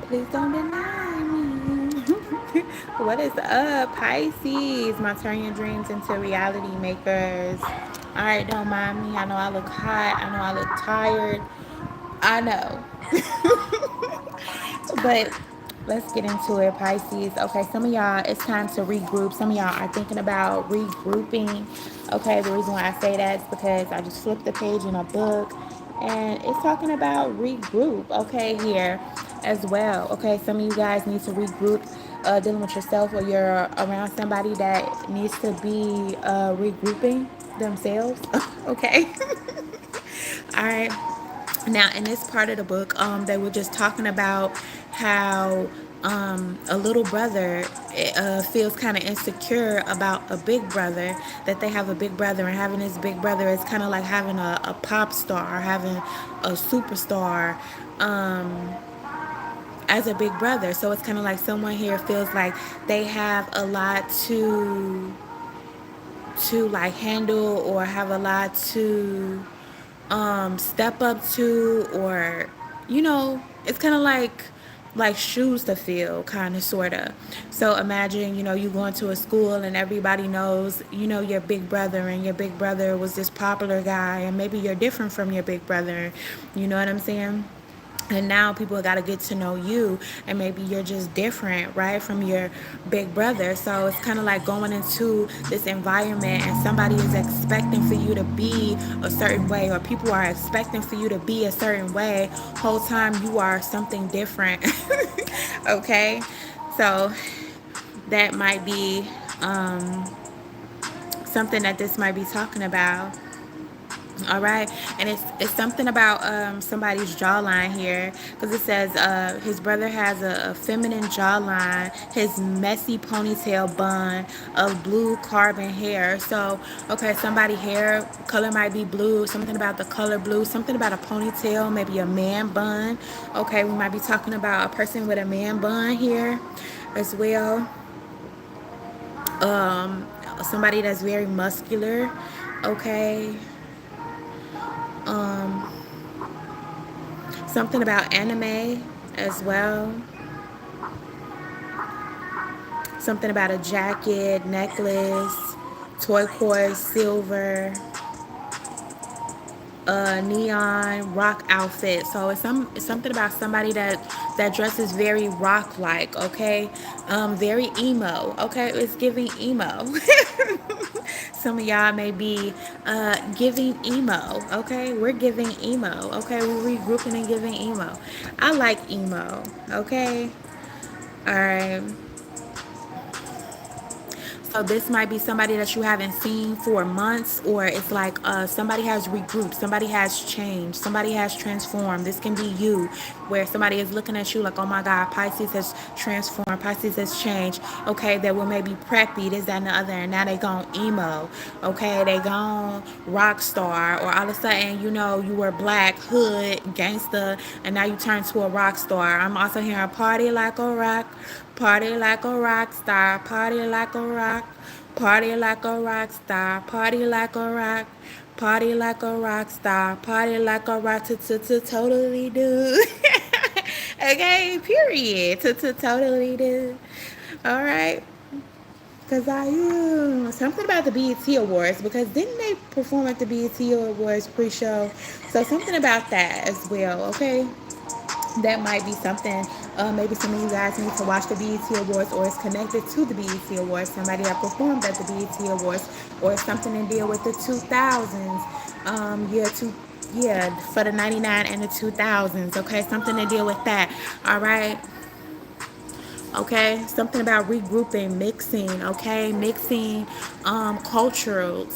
Please don't deny me. What is up, Pisces? My turn your dreams into reality makers. All right, don't mind me. I know I look hot. I know I look tired. I know. But let's get into it, Pisces. Okay, some of y'all, it's time to regroup. Some of y'all are thinking about regrouping. Okay, the reason why I say that is because I just flipped the page in a book and it's talking about regroup, okay, here as well. Okay, some of you guys need to regroup dealing with yourself, or you're around somebody that needs to be regrouping themselves. Okay. All right. Now, in this part of the book, they were just talking about how a little brother feels kind of insecure about a big brother, that they have a big brother, and having this big brother is kind of like having a pop star, having a superstar as a big brother. So it's kind of like someone here feels like they have a lot to like handle, or have a lot to step up to, or it's kind of like shoes to fill, kind of, sort of. So imagine, you going to a school and everybody knows, your big brother, and your big brother was this popular guy, and maybe you're different from your big brother. You know what I'm saying? And now people got to get to know you, and maybe you're just different, right, from your big brother. So it's kind of like going into this environment and somebody is expecting for you to be a certain way, or people are expecting for you to be a certain way. Whole time you are something different. Okay, so that might be something that this might be talking about. All right, and it's something about somebody's jawline here, because it says his brother has a feminine jawline, his messy ponytail bun of blue carbon hair. So okay, somebody hair color might be blue, something about the color blue, something about a ponytail, maybe a man bun. Okay, we might be talking about a person with a man bun here as well. um Somebody that's very muscular. Okay. um Something about anime as well. Something about a jacket, necklace, turquoise, silver, neon rock outfit. So it's something about somebody that dresses very rock like. Okay, very emo. Okay, it's giving emo. Some of y'all may be giving emo. Okay, we're giving emo. Okay, we're regrouping and giving emo. I like emo. Okay, all right. So this might be somebody that you haven't seen for months, or it's like somebody has regrouped, somebody has changed, somebody has transformed. This can be you, where somebody is looking at you like, oh my God, Pisces has transformed, Pisces has changed. Okay, they were maybe preppy, this, that, and the other, and now they gone emo. Okay, they gone rock star, or all of a sudden, you were black, hood, gangster, and now you turn to a rock star. I'm also hearing party like a rock. Party like a rock star, party like a rock, party like a rock star, party like a rock, party like a rock star, party like a rock to totally do. Okay, period. To totally do. All right. Because something about the BET Awards, because didn't they perform at the BET Awards pre-show? So something about that as well, okay? That might be something. Maybe some of you guys need to watch the BET Awards, or it's connected to the BET Awards. Somebody that performed at the BET Awards, or it's something to deal with the 2000s. Yeah, for the 99 and the 2000s. Okay, something to deal with that. All right. Okay, something about regrouping, mixing. Okay, mixing culturals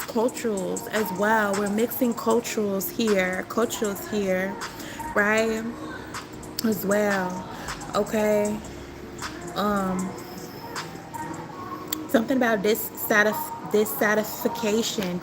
as well. We're mixing culturals here, right, as well. Okay. um Something about dissatisfaction.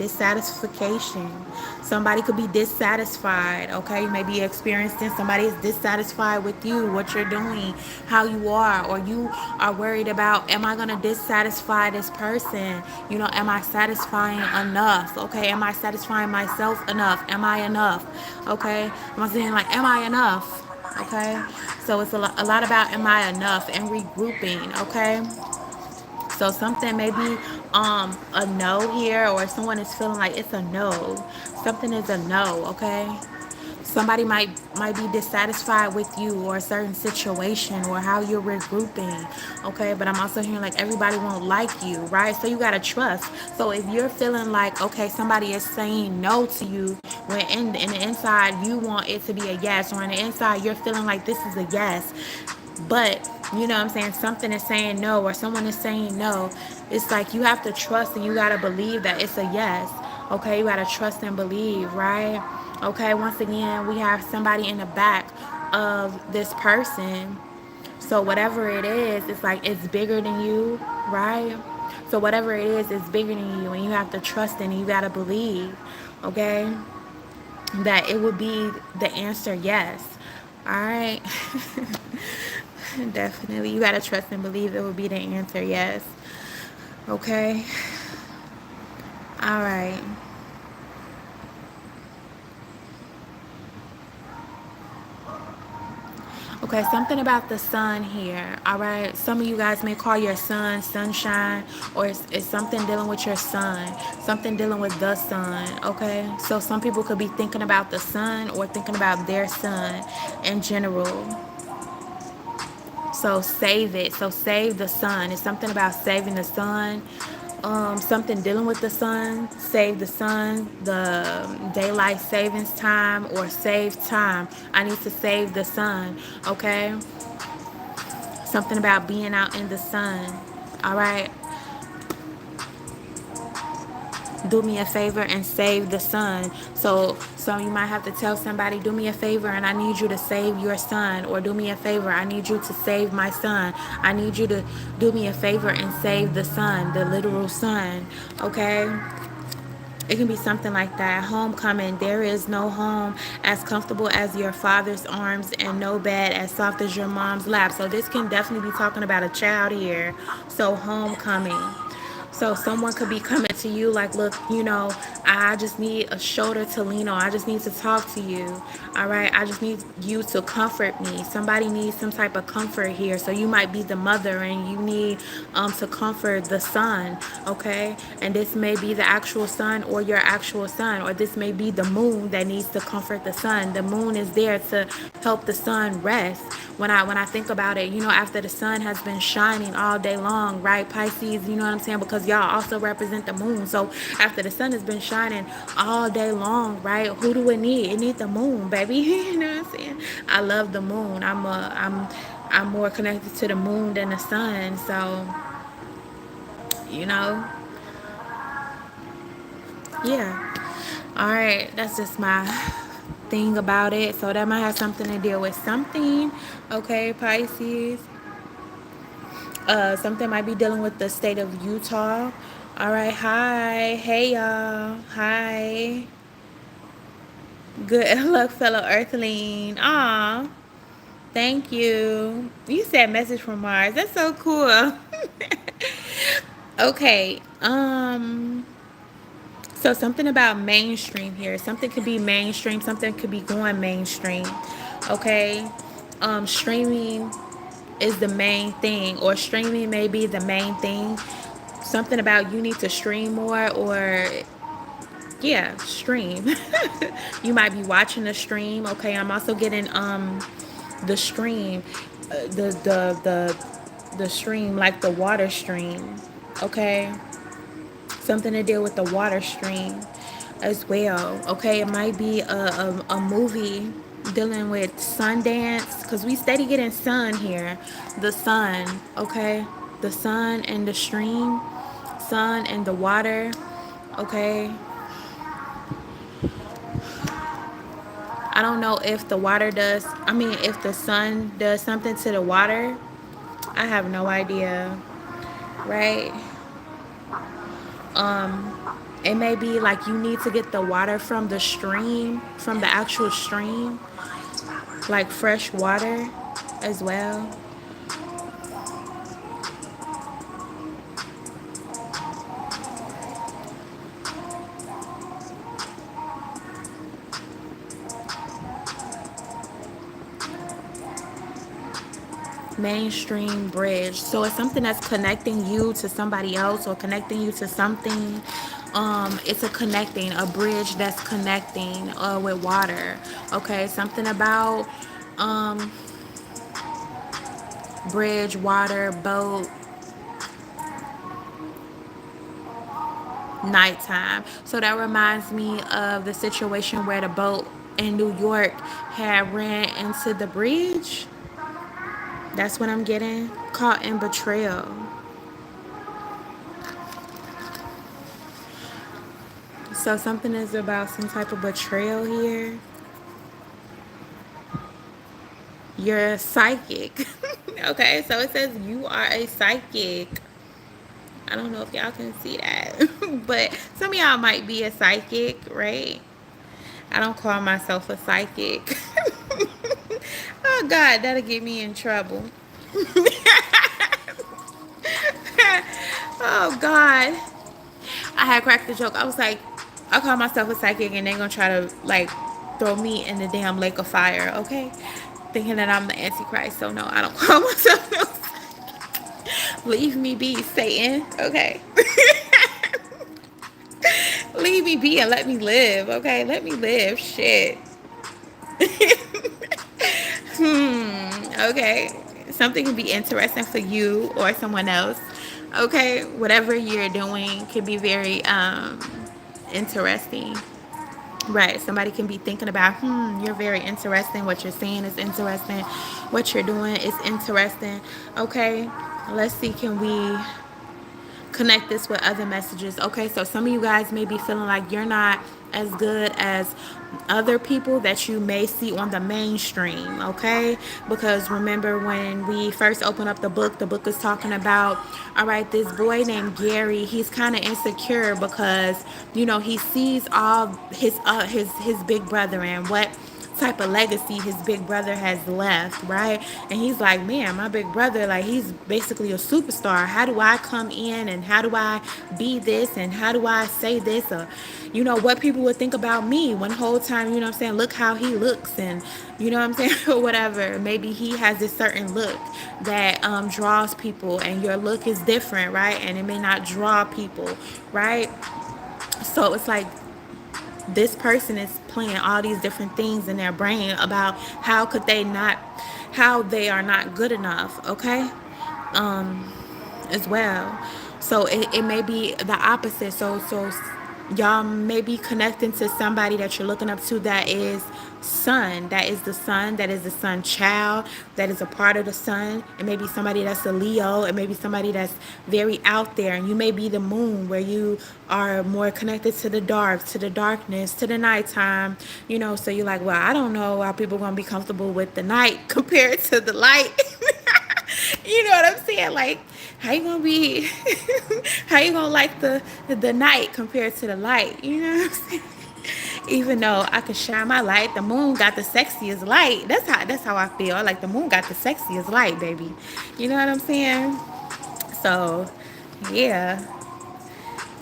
Somebody could be dissatisfied. Okay, you may be experiencing somebody is dissatisfied with you, what you're doing, how you are, or you are worried about, am I gonna dissatisfy this person? Am I satisfying enough? Okay, am I satisfying myself enough? Am I enough? Okay, am I saying like, am I enough? Okay, so it's a lot about am I enough and regrouping. Okay, so something maybe a no here, or someone is feeling like it's a no. Something is a no. Okay, somebody might be dissatisfied with you or a certain situation or how you're regrouping. Okay, but I'm also hearing like everybody won't like you, right? So you gotta trust. So if you're feeling like, okay, somebody is saying no to you, when in the inside you want it to be a yes, or in the inside you're feeling like this is a yes, but you know what I'm saying, something is saying no, or someone is saying no, it's like you have to trust and you got to believe that it's a yes. Okay, you got to trust and believe, right? Okay, once again, we have somebody in the back of this person. So whatever it is, it's like it's bigger than you, right? So whatever it is, it's bigger than you, and you have to trust and you got to believe, okay, that it would be the answer yes. All right. Definitely. You got to trust and believe it will be the answer. Yes. Okay. All right. Okay, something about the sun here. All right. Some of you guys may call your sun sunshine, or it's something dealing with your sun, something dealing with the sun. Okay. So some people could be thinking about the sun or thinking about their sun in general. So save it. So save the sun. It's something about saving the sun. Something dealing with the sun. Save the sun. The daylight savings time, or save time. I need to save the sun. Okay. Something about being out in the sun. All right. Do me a favor and save the sun. So you might have to tell somebody, do me a favor and I need you to save your son, or do me a favor, I need you to save my son. I need you to do me a favor and save the sun, the literal sun. Okay. It can be something like that. Homecoming. There is no home as comfortable as your father's arms, and no bed as soft as your mom's lap. So this can definitely be talking about a child here. So homecoming. So someone could be coming to you like, look, I just need a shoulder to lean on. I just need to talk to you. All right. I just need you to comfort me. Somebody needs some type of comfort here. So you might be the mother and you need to comfort the son. Okay. And this may be the actual son or your actual son, or this may be the moon that needs to comfort the sun. The moon is there to help the sun rest. When I think about it, after the sun has been shining all day long, right, Pisces, you know what I'm saying, because y'all also represent the moon. So after the sun has been shining all day long, right, who do it need? It needs the moon, baby. You know what I'm saying? I love the moon. I'm more connected to the moon than the sun. So you know yeah. All right, that's just my thing about it. So that might have something to deal with something. Okay, Pisces. Something might be dealing with the state of Utah. All right, hi, hey y'all, hi. Good luck, fellow Earthling. Aw, thank you. You said message from Mars. That's so cool. Okay. So something about mainstream here. Something could be mainstream. Something could be going mainstream. Okay. Streaming is the main thing, or streaming may be the main thing. Something about you need to stream more, or yeah, stream. You might be watching the stream. Okay, I'm also getting the stream, the stream, like the water stream. Okay, something to deal with the water stream as well. Okay, it might be a movie dealing with Sundance, because we steady getting sun here. The sun. Okay, the sun and the stream, sun and the water. Okay, I don't know if the water does, if the sun does something to the water. I have no idea, right? It may be like you need to get the water from the stream, from the actual stream, like fresh water as well. mainstream bridge. So it's something that's connecting you to somebody else or connecting you to something. It's a connecting, a bridge that's connecting with water. Okay, something about um, bridge, water, boat, nighttime. So that reminds me of the situation where the boat in New York had ran into the bridge. That's what I'm getting. Caught in betrayal. So something is about some type of betrayal here. You're a psychic. Okay, so it says you are a psychic. I don't know if y'all can see that, but some of y'all might be a psychic, right? I don't call myself a psychic. Oh God, that'll get me in trouble. Oh God. I had cracked the joke. I was like, I call myself a psychic and they're gonna try to like throw me in the damn lake of fire, okay? Thinking that I'm the Antichrist. So no, I don't call myself no psychic. Leave me be, Satan, okay? Leave me be and let me live, okay? Let me live. Shit. Okay. Something can be interesting for you or someone else. Okay. Whatever you're doing can be very interesting. Right. Somebody can be thinking about, you're very interesting. What you're saying is interesting. What you're doing is interesting. Okay. Let's see, can we connect this with other messages? Okay, so some of you guys may be feeling like you're not as good as other people that you may see on the mainstream, okay? Because remember when we first opened up the book is talking about, all right, this boy named Gary, he's kind of insecure because, he sees all his big brother and what type of legacy his big brother has left, right? And he's like, man, my big brother, like, he's basically a superstar. How do I come in and how do I be this and how do I say this, or what people would think about me when the whole time, I'm saying, look how he looks, and what I'm saying, or whatever. Maybe he has this certain look that draws people and your look is different, right? And it may not draw people, right? So it's like this person is playing all these different things in their brain about how they are not good enough, okay? As well. So it may be the opposite. So y'all may be connecting to somebody that you're looking up to that is sun. That is the sun. That is the sun child. That is a part of the sun. It may be somebody that's a Leo. It may be somebody that's very out there. And you may be the moon, where you are more connected to the dark, to the darkness, to the nighttime. So you're like, well, I don't know how people are going to be comfortable with the night compared to the light. You know what I'm saying? Like, how you gonna be how you gonna like the night compared to the light? You know what I'm saying? Even though I could shine my light, the moon got the sexiest light. That's how I feel. Like, the moon got the sexiest light, baby. You know what I'm saying? So yeah.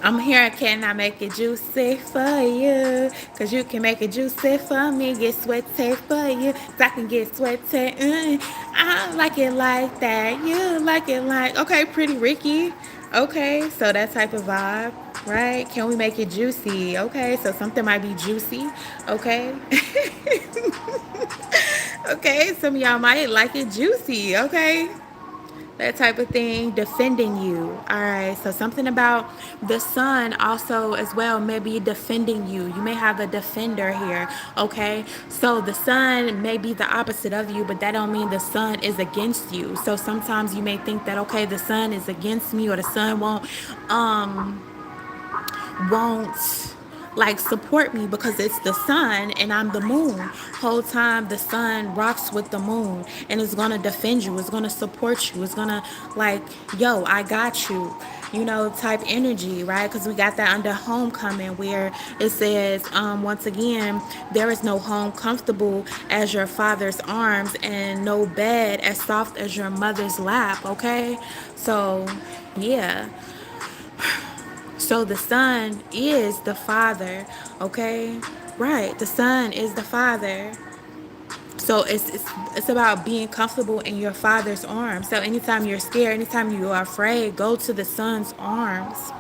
I'm here, can I make it juicy for you? Cause you can make it juicy for me. Get sweaty for you, cause I can get sweaty. I like it like that. You like it like, okay, Pretty Ricky. Okay, so that type of vibe, right? Can we make it juicy? Okay, so something might be juicy. Okay. Okay, some of y'all might like it juicy. Okay, that type of thing, defending you. All right, so something about the sun also as well, maybe defending you. You may have a defender here. Okay, so the sun may be the opposite of you, but that don't mean the sun is against you. So sometimes you may think that, okay, the sun is against me, or the sun won't like support me because it's the sun and I'm the moon. Whole time the sun rocks with the moon and it's gonna defend you, it's gonna support you, it's gonna like, yo, I got you, type energy, right? Because we got that under homecoming, where it says, once again, there is no home comfortable as your father's arms and no bed as soft as your mother's lap. Okay, so yeah. So the son is the father, okay? Right, the son is the father. So it's about being comfortable in your father's arms. So anytime you're scared, anytime you are afraid, go to the son's arms.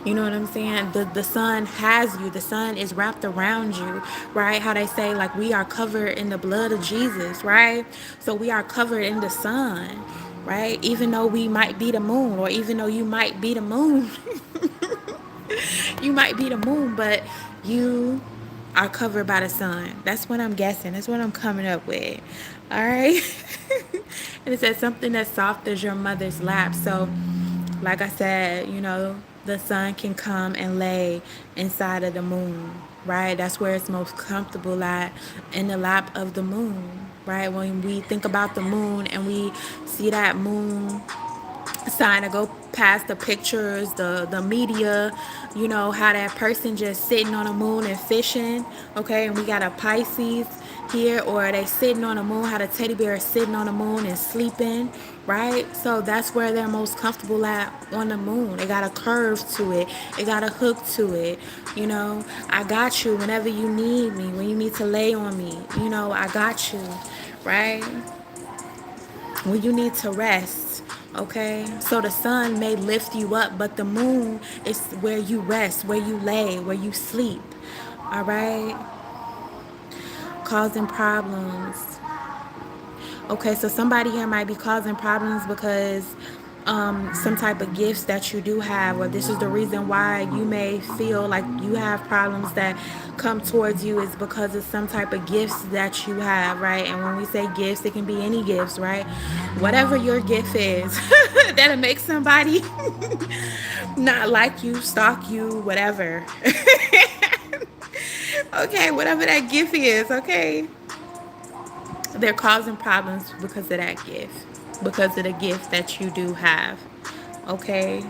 You know what I'm saying? The sun has you. The sun is wrapped around you, right? How they say, like, we are covered in the blood of Jesus, right? So we are covered in the sun, right? Even though we might be the moon, or even though you might be the moon, you might be the moon, but you are covered by the sun. That's what I'm guessing. That's what I'm coming up with. All right. And it says something as soft as your mother's lap. So like I said, the sun can come and lay inside of the moon, right? That's where it's most comfortable at, in the lap of the moon, right? When we think about the moon and we see that moon sign to go past the pictures, the media, how that person just sitting on the moon and fishing, okay? And we got a Pisces here, or they sitting on the moon, how the teddy bear is sitting on the moon and sleeping, right? So that's where they're most comfortable at, on the moon. It got a curve to it. It got a hook to it. I got you whenever you need me, when you need to lay on me. I got you, right? When you need to rest, okay? So the sun may lift you up, but the moon is where you rest, where you lay, where you sleep, all right? Causing problems. Okay, so somebody here might be causing problems because some type of gifts that you do have, or this is the reason why you may feel like you have problems that come towards you, is because of some type of gifts that you have, right? And when we say gifts, it can be any gifts, right? Whatever your gift is that'll make somebody not like you, stalk you, whatever. Okay, whatever that gift is, okay? They're causing problems because of that gift, because of the gift that you do have, okay?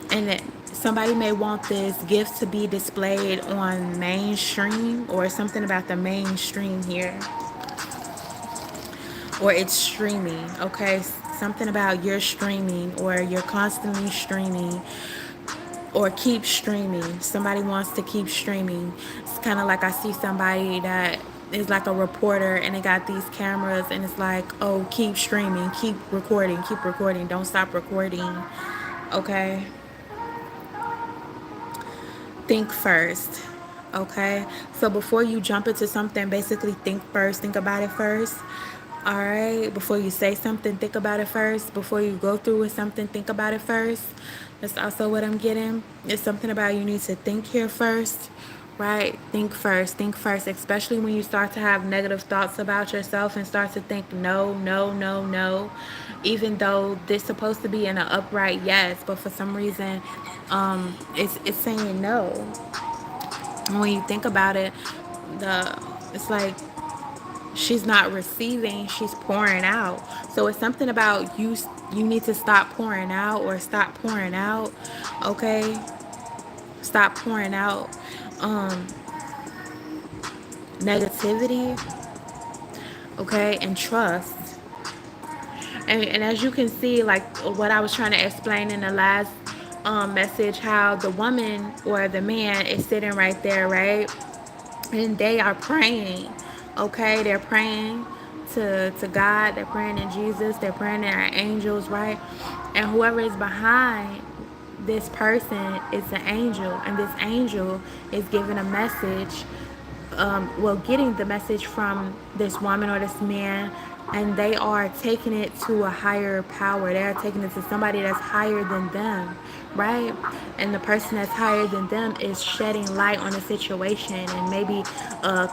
And that somebody may want this gift to be displayed on mainstream, or something about the mainstream here, or it's streaming, okay? Something about you're streaming, or you're constantly streaming, or keep streaming. Somebody wants to keep streaming. It's kind of like I see somebody that is like a reporter, and they got these cameras, and it's like, oh, keep streaming, keep recording, don't stop recording, okay? Think first, okay? So before you jump into something, basically think first, think about it first. All right, before you say something, think about it first. Before you go through with something, think about it first. That's also what I'm getting. It's something about you need to think here first, right? Think first, especially when you start to have negative thoughts about yourself and start to think no, no, no, no, even though this supposed to be in an upright yes, but for some reason, it's saying no. And when you think about it, it's like she's not receiving, she's pouring out. So it's something about you need to stop pouring out, or stop pouring out, okay? Stop pouring out negativity, okay? And trust. And as you can see, like what I was trying to explain in the last message, how the woman or the man is sitting right there, right? And they are praying, okay? They're praying to God, they're praying in Jesus, they're praying in our angels, right? And whoever is behind this person is an angel, and this angel is giving a message, getting the message from this woman or this man, and they are taking it to a higher power. They are taking it to somebody that's higher than them, right? And the person that's higher than them is shedding light on the situation, and maybe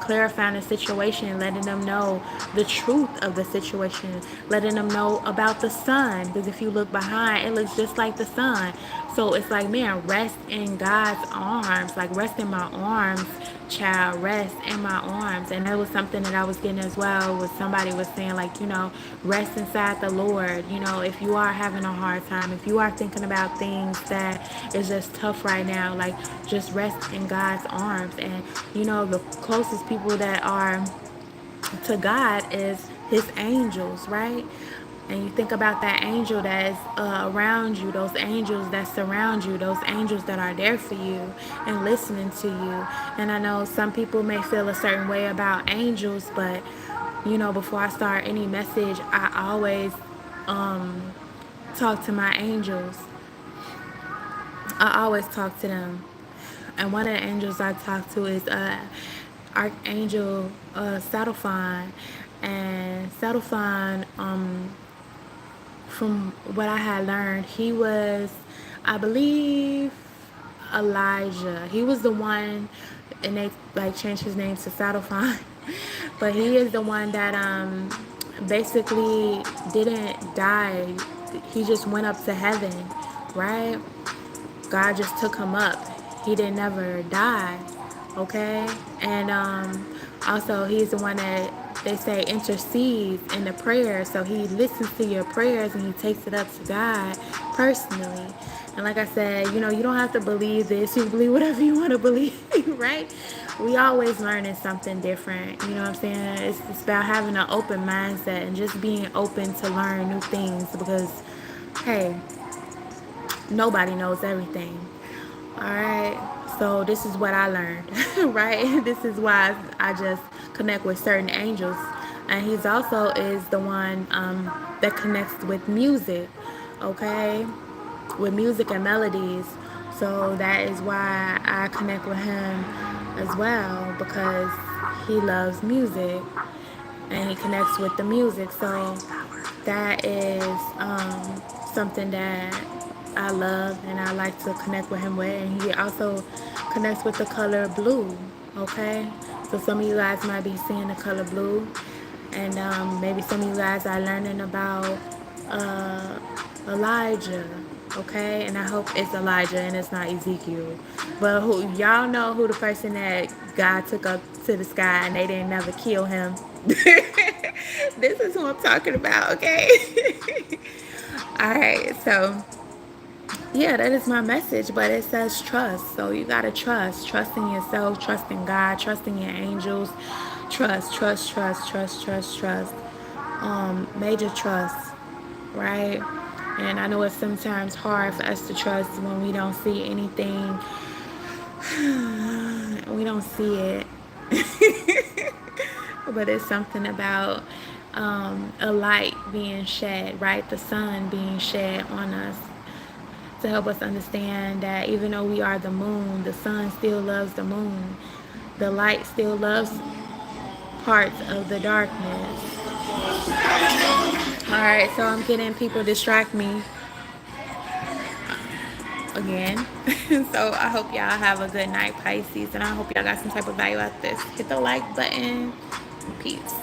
clarifying the situation, letting them know the truth of the situation, letting them know about the sun, because if you look behind, it looks just like the sun. So it's like, man, rest in God's arms, like rest in my arms, child, rest in my arms. And that was something that I was getting as well, was somebody was saying, like, rest inside the Lord. If you are having a hard time, if you are thinking about things that is just tough right now, like, just rest in God's arms. And the closest people that are to God is his angels, right? and you think about that angel that is around you, those angels that surround you, those angels that are there for you and listening to you. And I know some people may feel a certain way about angels, but you know, before I start any message, I always talk to my angels. I always talk to them. And one of the angels I talk to is Archangel Saddlefine. And Saddlefine, from what I had learned, he was, I believe, Elijah. He was the one, and they like changed his name to Saddlefine. But he is the one that basically didn't die. He just went up to heaven, right? God just took him up. He didn't never die, okay? And also, he's the one that they say intercedes in the prayer. So he listens to your prayers and he takes it up to God personally. And like I said, you know, you don't have to believe this. You believe whatever you want to believe, right? We always learning something different. You know what I'm saying? It's about having an open mindset and just being open to learn new things because, hey, nobody knows everything. All right. So this is what I learned, right? This is why I just connect with certain angels, and he's also is the one that connects with music, okay, with music and melodies. So that is why I connect with him as well because he loves music and he connects with the music. So that is something that I love and I like to connect with him with. And he also connects with the color blue. Okay, so some of you guys might be seeing the color blue, and maybe some of you guys are learning about uh, Elijah. Okay, and I hope it's Elijah and it's not Ezekiel. But who y'all know who the person that God took up to the sky and they didn't never kill him? This is who I'm talking about, okay? All right, so yeah, that is my message, but it says trust. So you got to trust in yourself, trust in God, trust in your angels, trust. Major trust, right? And I know it's sometimes hard for us to trust when we don't see anything, we don't see it. But it's something about a light being shed, right? The sun being shed on us to help us understand that even though we are the moon, the sun still loves the moon. The light still loves parts of the darkness. All right, so I'm getting people distract me again. So I hope y'all have a good night, Pisces, and I hope y'all got some type of value out of this. Hit the like button. Peace.